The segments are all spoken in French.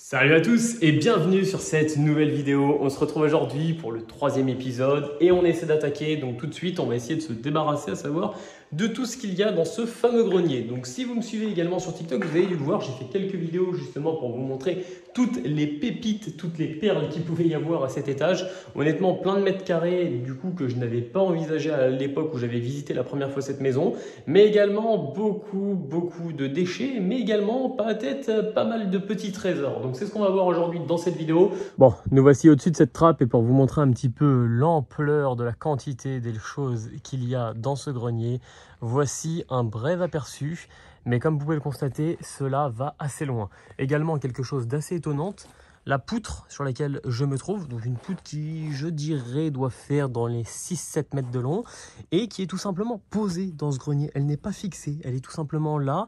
Salut à tous et bienvenue sur cette nouvelle vidéo. On se retrouve aujourd'hui pour le 3e épisode et on essaie d'attaquer. Donc tout de suite, on va essayer de se débarrasser, à savoir de tout ce qu'il y a dans ce fameux grenier. Donc si vous me suivez également sur TikTok, vous avez dû le voir, j'ai fait quelques vidéos justement pour vous montrer toutes les pépites, toutes les perles qu'il pouvait y avoir à cet étage. Honnêtement, plein de mètres carrés du coup que je n'avais pas envisagé à l'époque où j'avais visité la première fois cette maison, mais également beaucoup de déchets, mais également peut-être pas mal de petits trésors. Donc c'est ce qu'on va voir aujourd'hui dans cette vidéo. Bon, nous voici au-dessus de cette trappe et pour vous montrer un petit peu l'ampleur de la quantité des choses qu'il y a dans ce grenier, voici un bref aperçu. Mais comme vous pouvez le constater, cela va assez loin. Également quelque chose d'assez étonnante, la poutre sur laquelle je me trouve, donc une poutre qui, je dirais, doit faire dans les 6-7 mètres de long et qui est tout simplement posée dans ce grenier. Elle n'est pas fixée, elle est tout simplement là.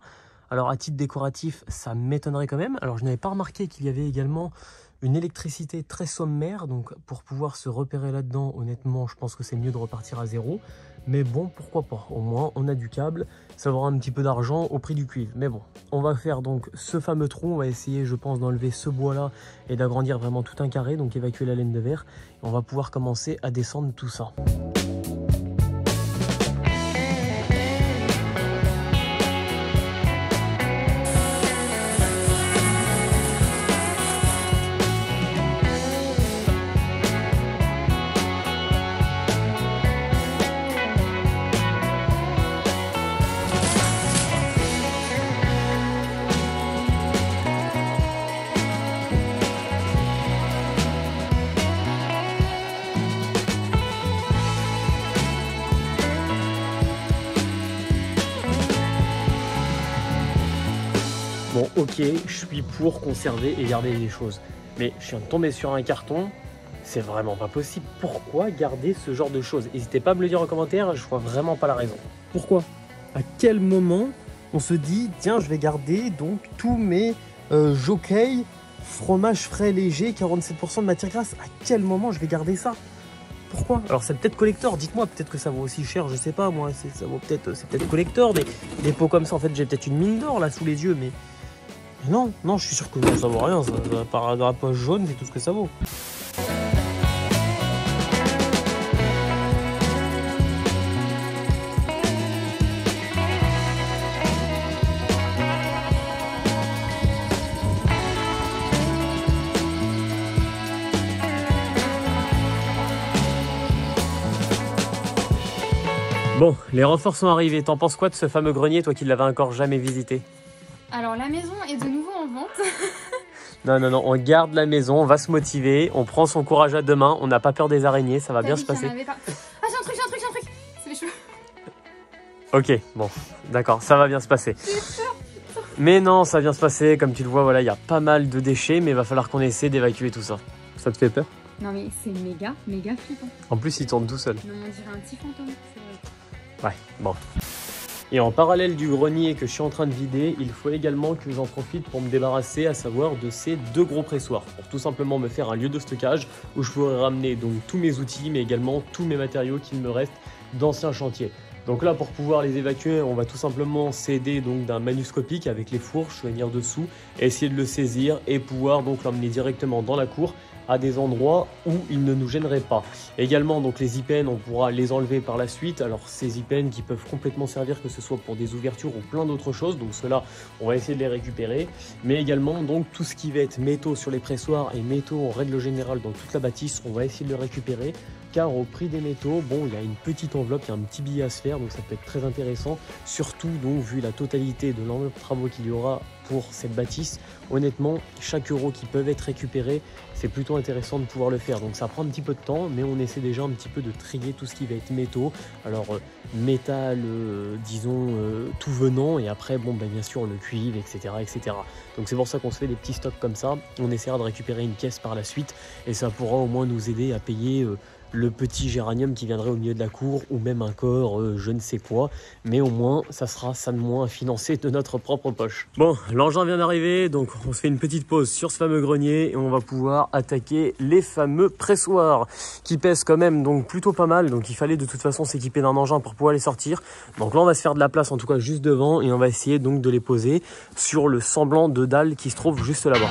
Alors à titre décoratif, ça m'étonnerait quand même. Alors je n'avais pas remarqué qu'il y avait également une électricité très sommaire, donc pour pouvoir se repérer là-dedans, honnêtement, je pense que c'est mieux de repartir à zéro. Mais bon, pourquoi pas, au moins on a du câble, ça vaut un petit peu d'argent au prix du cuivre. Mais bon, on va faire donc ce fameux trou, on va essayer je pense d'enlever ce bois-là et d'agrandir vraiment tout un carré, donc évacuer la laine de verre. Et on va pouvoir commencer à descendre tout ça. Bon, ok, je suis pour conserver et garder les choses. Mais je viens de tomber sur un carton, c'est vraiment pas possible. Pourquoi garder ce genre de choses? N'hésitez pas à me le dire en commentaire, je vois vraiment pas la raison. Pourquoi? À quel moment on se dit, tiens, je vais garder donc tous mes Jockey, fromage frais léger, 47% de matière grasse. À quel moment je vais garder ça? Pourquoi? Alors c'est peut-être collector, dites-moi, peut-être que ça vaut aussi cher, je sais pas moi, ça vaut peut-être, c'est peut-être collector, des pots comme ça, en fait j'ai peut-être une mine d'or là sous les yeux, mais non, je suis sûr que ça vaut rien, ça, par la poche jaune, c'est tout ce que ça vaut. Bon, les renforts sont arrivés. T'en penses quoi de ce fameux grenier, toi qui l'avais encore jamais visité? Alors la maison est de nouveau en vente. Non, on garde la maison, on va se motiver, on prend son courage à deux mains, on n'a pas peur des araignées, ça va bien se passer. Ah, j'ai un truc, c'est les cheveux. Ok, bon, d'accord, ça va bien se passer. Mais non, ça va bien se passer, comme tu le vois, voilà, il y a pas mal de déchets, mais il va falloir qu'on essaie d'évacuer tout ça. Ça te fait peur? Non mais c'est méga flippant. En plus, il tourne tout seul. Non, on dirait un petit fantôme, c'est vrai. Ouais, bon. Et en parallèle du grenier que je suis en train de vider, il faut également que j'en profite pour me débarrasser, à savoir de ces deux gros pressoirs, pour tout simplement me faire un lieu de stockage où je pourrais ramener donc tous mes outils, mais également tous mes matériaux qu'il me reste d'anciens chantiers. Donc là, pour pouvoir les évacuer, on va tout simplement s'aider donc d'un manuscopique avec les fourches, venir dessous, essayer de le saisir et pouvoir donc l'emmener directement dans la cour à des endroits où il ne nous gênerait pas. Également, donc les IPN, on pourra les enlever par la suite. Alors ces IPN qui peuvent complètement servir, que ce soit pour des ouvertures ou plein d'autres choses. Donc ceux-là, on va essayer de les récupérer. Mais également, donc tout ce qui va être métaux sur les pressoirs et métaux en règle générale dans toute la bâtisse, on va essayer de le récupérer. Car au prix des métaux, bon, il y a une petite enveloppe, il y a un petit billet à se faire, donc ça peut être très intéressant. Surtout donc vu la totalité de l'enveloppe de travaux qu'il y aura pour cette bâtisse, honnêtement, chaque euro qui peut être récupéré, c'est plutôt intéressant de pouvoir le faire. Donc ça prend un petit peu de temps, mais on essaie déjà un petit peu de trier tout ce qui va être métaux. Alors métal, disons, tout venant, et après, bon, bien sûr, le cuivre, etc. Donc c'est pour ça qu'on se fait des petits stocks comme ça. On essaiera de récupérer une caisse par la suite, et ça pourra au moins nous aider à payer le petit géranium qui viendrait au milieu de la cour, ou même un corps, je ne sais quoi, mais au moins ça sera ça de moins à financer de notre propre poche. Bon, l'engin vient d'arriver, donc on se fait une petite pause sur ce fameux grenier et on va pouvoir attaquer les fameux pressoirs qui pèsent quand même donc plutôt pas mal, donc il fallait de toute façon s'équiper d'un engin pour pouvoir les sortir. Donc là on va se faire de la place en tout cas juste devant et on va essayer donc de les poser sur le semblant de dalle qui se trouve juste là-bas.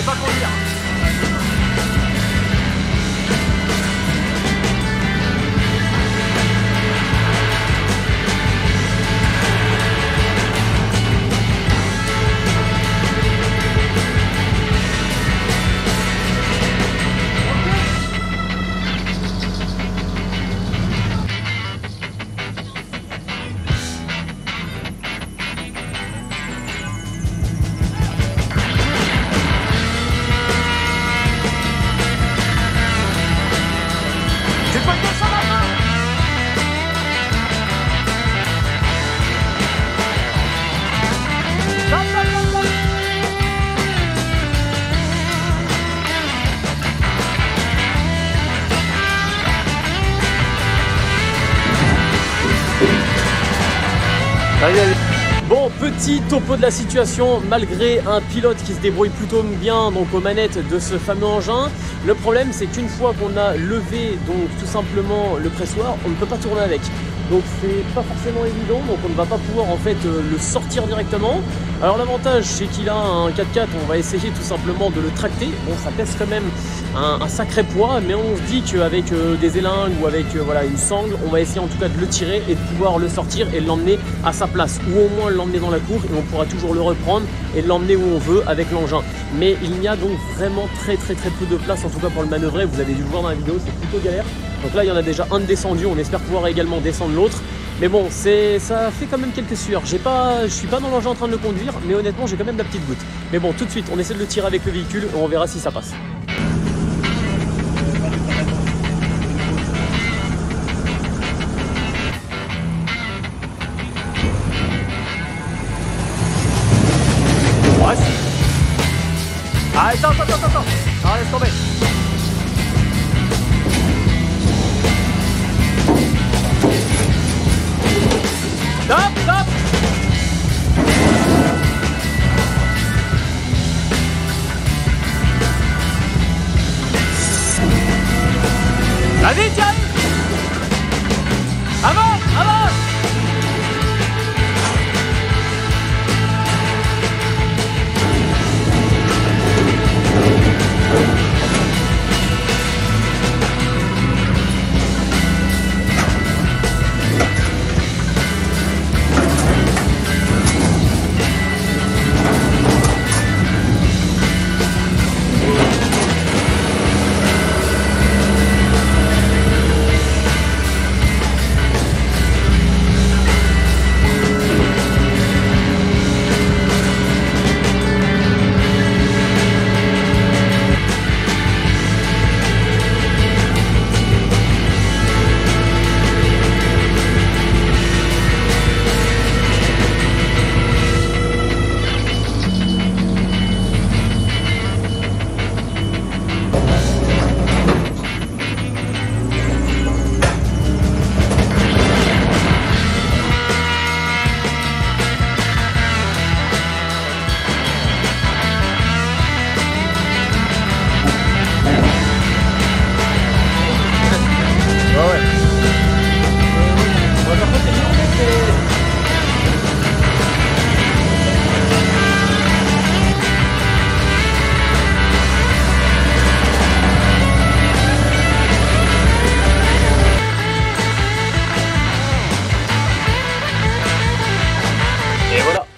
pas conduire. Bon, petit topo de la situation, malgré un pilote qui se débrouille plutôt bien donc aux manettes de ce fameux engin, le problème c'est qu'une fois qu'on a levé donc tout simplement le pressoir, on ne peut pas tourner avec. Donc c'est pas forcément évident, donc on ne va pas pouvoir en fait le sortir directement. Alors l'avantage c'est qu'il a un 4x4, on va essayer tout simplement de le tracter. Bon, ça pèse quand même un sacré poids, mais on se dit qu'avec des élingues ou avec voilà, une sangle, on va essayer en tout cas de le tirer et de pouvoir le sortir et de l'emmener à sa place, ou au moins l'emmener dans la cour, et on pourra toujours le reprendre et l'emmener où on veut avec l'engin. Mais il n'y a donc vraiment très peu de place, en tout cas pour le manœuvrer. Vous avez dû le voir dans la vidéo, c'est plutôt galère. Donc là il y en a déjà un de descendu, on espère pouvoir également descendre l'autre. Mais bon, ça fait quand même quelques sueurs. Je suis pas dans l'engin en train de le conduire, mais honnêtement j'ai quand même la petite goutte. Mais bon, tout de suite on essaie de le tirer avec le véhicule et on verra si ça passe. Voici. Ah, attends. Ah, laisse tomber. Stop. Vas-y, tiens. Avance.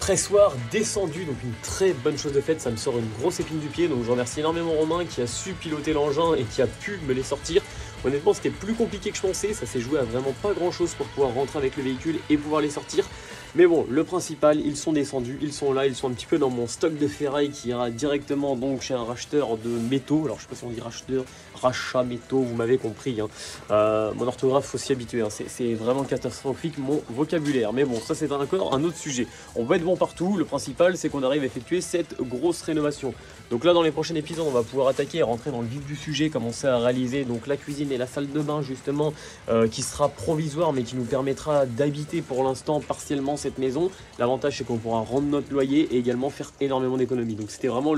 Pressoir descendu, donc une très bonne chose de faite, ça me sort une grosse épine du pied, donc je remercie énormément Romain qui a su piloter l'engin et qui a pu me les sortir. Honnêtement c'était plus compliqué que je pensais, ça s'est joué à vraiment pas grand chose pour pouvoir rentrer avec le véhicule et pouvoir les sortir. Mais bon, le principal, ils sont descendus, ils sont là, ils sont un petit peu dans mon stock de ferraille qui ira directement donc chez un racheteur de métaux. Alors je sais pas si on dit racheteur, rachat métaux, vous m'avez compris, hein. Mon orthographe faut s'y habituer, hein. C'est vraiment catastrophique mon vocabulaire. Mais bon, ça c'est encore un autre sujet. On va être bon partout, le principal c'est qu'on arrive à effectuer cette grosse rénovation. Donc là dans les prochains épisodes on va pouvoir attaquer et rentrer dans le vif du sujet, commencer à réaliser donc la cuisine et la salle de bain justement qui sera provisoire mais qui nous permettra d'habiter pour l'instant partiellement cette cette maison. L'avantage c'est qu'on pourra rendre notre loyer et également faire énormément d'économies. Donc c'était vraiment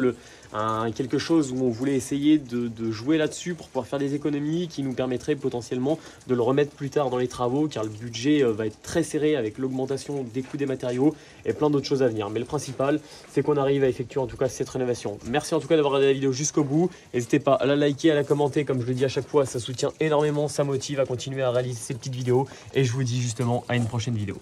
quelque chose où on voulait essayer de jouer là-dessus pour pouvoir faire des économies qui nous permettraient potentiellement de le remettre plus tard dans les travaux, car le budget va être très serré avec l'augmentation des coûts des matériaux et plein d'autres choses à venir. Mais le principal, c'est qu'on arrive à effectuer en tout cas cette rénovation. Merci en tout cas d'avoir regardé la vidéo jusqu'au bout. N'hésitez pas à la liker, à la commenter, comme je le dis à chaque fois, ça soutient énormément, ça motive à continuer à réaliser ces petites vidéos. Et je vous dis justement à une prochaine vidéo.